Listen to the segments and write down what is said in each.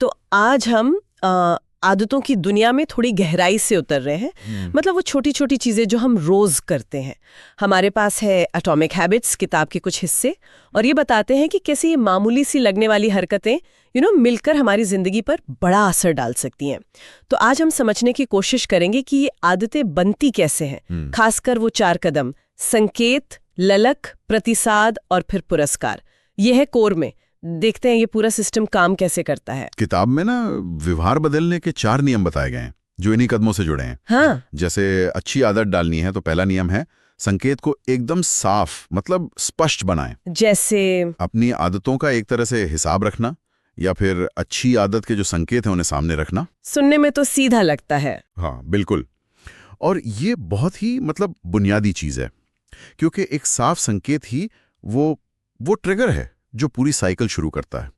तो आज हम आदतों की दुनिया में थोड़ी गहराई से उतर रहे हैं। मतलब वो छोटी छोटी चीजें जो हम रोज करते हैं। हमारे पास है एटॉमिक हैबिट्स किताब के कुछ हिस्से, और ये बताते हैं कि कैसे ये मामूली सी लगने वाली हरकतें मिलकर हमारी जिंदगी पर बड़ा असर डाल सकती हैं। तो आज हम समझने की कोशिश करेंगे कि ये आदतें बनती कैसे हैं, खासकर वो 4 कदम: संकेत, ललक, प्रतिसाद और फिर पुरस्कार। ये है कोर में। देखते हैं ये पूरा सिस्टम काम कैसे करता है। किताब में ना व्यवहार बदलने के 4 नियम बताए गए हैं जो इन्हीं कदमों से जुड़े हैं। हाँ। जैसे अच्छी आदत डालनी है तो पहला नियम है संकेत को एकदम साफ मतलब स्पष्ट बनाएं। जैसे अपनी आदतों का एक तरह से हिसाब रखना या फिर अच्छी आदत के जो संकेत हैं उन्हें सामने रखना। सुनने में तो सीधा लगता है। हाँ बिल्कुल। और ये बहुत ही मतलब बुनियादी चीज है, क्योंकि एक साफ संकेत ही वो ट्रिगर है जो पूरी साइकिल शुरू करता है।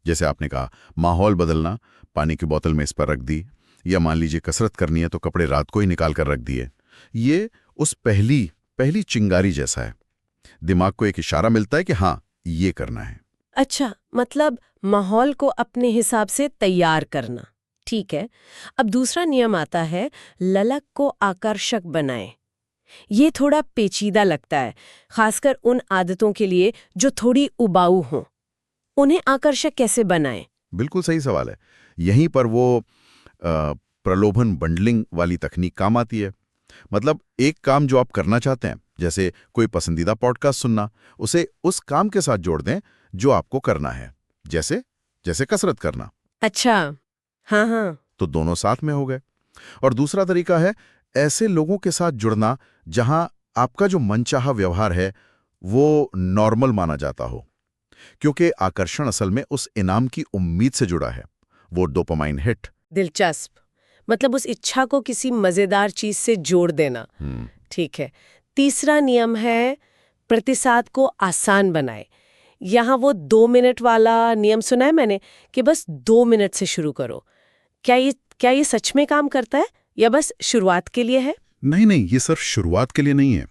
जैसे आपने कहा, माहौल बदलना, पानी की बोतल में इस पर रख दी, या मान लीजिए कसरत करनी है तो कपड़े रात को ही निकाल कर रख दिए। ये उस पहली चिंगारी जैसा है। दिमाग को एक इशारा मिलता है कि हाँ ये करना है। अच्छा, मतलब माहौल को अपने हिसाब से तैयार करना। ठीक है। अब दूसरा नियम आता है, ललक को आकर्षक बनाएं। ये थोड़ा पेचीदा लगता है, खासकर उन आदतों के लिए जो थोड़ी उबाऊ हों। उन्हें आकर्षक कैसे बनाएं? बिल्कुल सही सवाल है। यहीं पर वो प्रलोभन बंडलिंग वाली तकनीक काम आती है। मतलब एक काम जो आप करना चाहते हैं, जैसे कोई पसंदीदा पॉडकास्ट सुनना, उसे उस काम के साथ जोड़ दें जो आपको करना है, जैसे कसरत करना। अच्छा, हाँ। तो दोनों साथ में हो गए। और दूसरा तरीका है ऐसे लोगों के साथ जुड़ना जहां आपका जो मनचाहा व्यवहार है वो नॉर्मल माना जाता हो, क्योंकि आकर्षण असल में उस इनाम की उम्मीद से जुड़ा है, वो डोपामाइन हिट। दिलचस्प। मतलब उस इच्छा को किसी मजेदार चीज से जोड़ देना। ठीक है। तीसरा नियम है, प्रतिसाद को आसान बनाए। यहाँ वो 2 मिनट वाला नियम सुना है मैंने, कि बस 2 मिनट से शुरू करो। क्या ये सच में काम करता है या बस शुरुआत के लिए है? नहीं, ये सिर्फ शुरुआत के लिए नहीं है।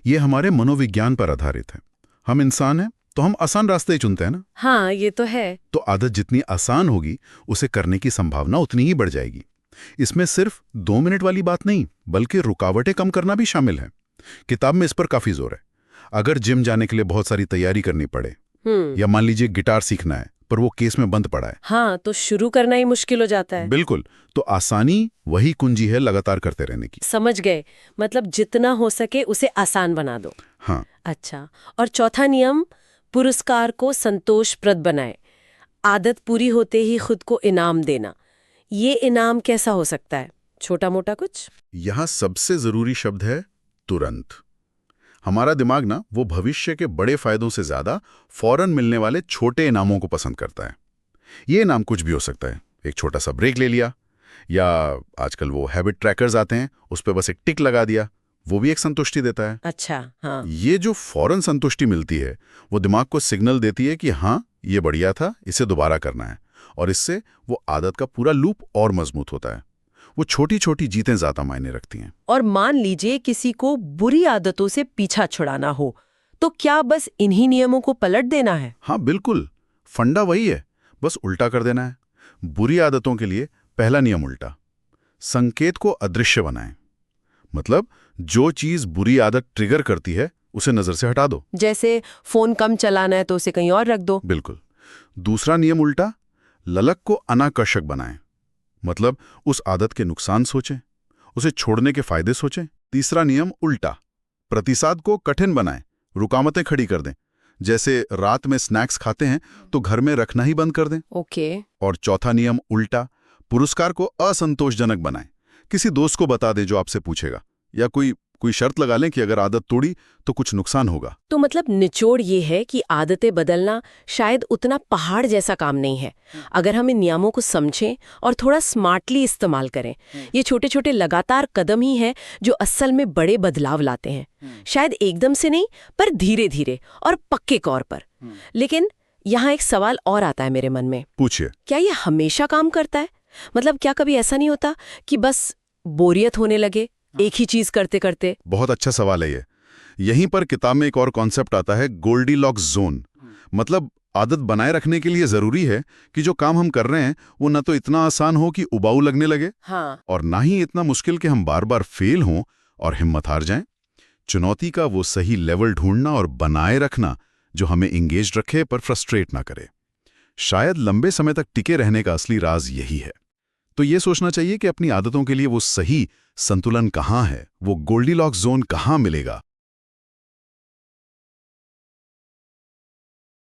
ये हमारे मनोविज्ञान पर आधारित है। हम इंसान हैं तो हम आसान रास्ते ही चुनते हैं ना। हाँ, ये तो है। तो आदत जितनी आसान होगी उसे करने की संभावना उतनी ही बढ़ जाएगी। इसमें सिर्फ 2 मिनट वाली बात नहीं, बल्कि रुकावटें कम करना भी शामिल है। किताब में इस पर काफी जोर है। अगर जिम जाने के लिए बहुत सारी तैयारी करनी पड़े, या मान लीजिए गिटार सीखना है पर वो केस में बंद पड़ा है, हाँ, तो शुरू करना ही मुश्किल हो जाता है। बिल्कुल। तो आसानी वही कुंजी है लगातार करते रहने की। समझ गए। मतलब जितना हो सके उसे आसान बना दो। हाँ। अच्छा। और चौथा नियम, पुरस्कार को संतोषप्रद बनाए। आदत पूरी होते ही खुद को इनाम देना। ये इनाम कैसा हो सकता है? छोटा मोटा कुछ? यहां सबसे जरूरी शब्द है तुरंत। हमारा दिमाग ना वो भविष्य के बड़े फायदों से ज्यादा फौरन मिलने वाले छोटे इनामों को पसंद करता है। ये इनाम कुछ भी हो सकता है। एक छोटा सा ब्रेक ले लिया, या आजकल वो हैबिट ट्रैकर्स आते हैं, उस पर बस एक टिक लगा दिया, वो भी एक संतुष्टि देता है। अच्छा, हाँ। ये जो फौरन संतुष्टि मिलती है वो दिमाग को सिग्नल देती है कि हाँ ये बढ़िया था, इसे दोबारा करना है। और इससे वो आदत का पूरा लूप और मजबूत होता है। वो छोटी छोटी जीतें ज्यादा मायने रखती हैं। और मान लीजिए किसी को बुरी आदतों से पीछा छुड़ाना हो, तो क्या बस इन्हीं नियमों को पलट देना है? हाँ बिल्कुल, फंडा वही है, बस उल्टा कर देना है। बुरी आदतों के लिए पहला नियम उल्टा, संकेत को अदृश्य बनाएं। मतलब जो चीज बुरी आदत ट्रिगर करती है उसे नजर से हटा दो। जैसे फोन कम चलाना है तो उसे कहीं और रख दो। बिल्कुल। दूसरा नियम उल्टा, ललक को अनाकर्षक बनाएं। मतलब उस आदत के नुकसान सोचें, उसे छोड़ने के फायदे सोचें। तीसरा नियम उल्टा, प्रतिसाद को कठिन बनाएं, रुकावटें खड़ी कर दें। जैसे रात में स्नैक्स खाते हैं तो घर में रखना ही बंद कर दें। ओके। और चौथा नियम उल्टा, पुरस्कार को असंतोषजनक बनाएं। किसी दोस्त को बता दें जो आपसे पूछेगा, या कोई शर्त लगा लें कि अगर आदत तोड़ी तो कुछ नुकसान होगा। तो मतलब निचोड़ ये है कि आदतें बदलना शायद उतना पहाड़ जैसा काम नहीं है, अगर हम इन नियमों को समझें और थोड़ा स्मार्टली इस्तेमाल करें। ये छोटे छोटे लगातार कदम ही हैं जो असल में बड़े बदलाव लाते हैं। शायद एकदम से नहीं, पर धीरे धीरे और पक्के तौर पर। लेकिन यहाँ एक सवाल और आता है मेरे मन में। पूछिए। क्या ये हमेशा काम करता है? मतलब क्या कभी ऐसा नहीं होता कि बस बोरियत होने लगे एक ही चीज करते करते? बहुत अच्छा सवाल है ये। यहीं पर किताब में एक और कॉन्सेप्ट आता है, गोल्डीलॉक्स जोन। मतलब आदत बनाए रखने के लिए जरूरी है कि जो काम हम कर रहे हैं वो न तो इतना आसान हो कि उबाऊ लगने लगे, हाँ। और ना ही इतना मुश्किल कि हम बार बार फेल हों और हिम्मत हार जाएं। चुनौती का वो सही लेवल ढूंढना और बनाए रखना जो हमें इंगेज रखे पर फ्रस्ट्रेट ना करे। शायद लंबे समय तक टिके रहने का असली राज यही है। तो ये सोचना चाहिए कि अपनी आदतों के लिए वो सही संतुलन कहाँ है, वो गोल्डीलॉक्स जोन कहाँ मिलेगा,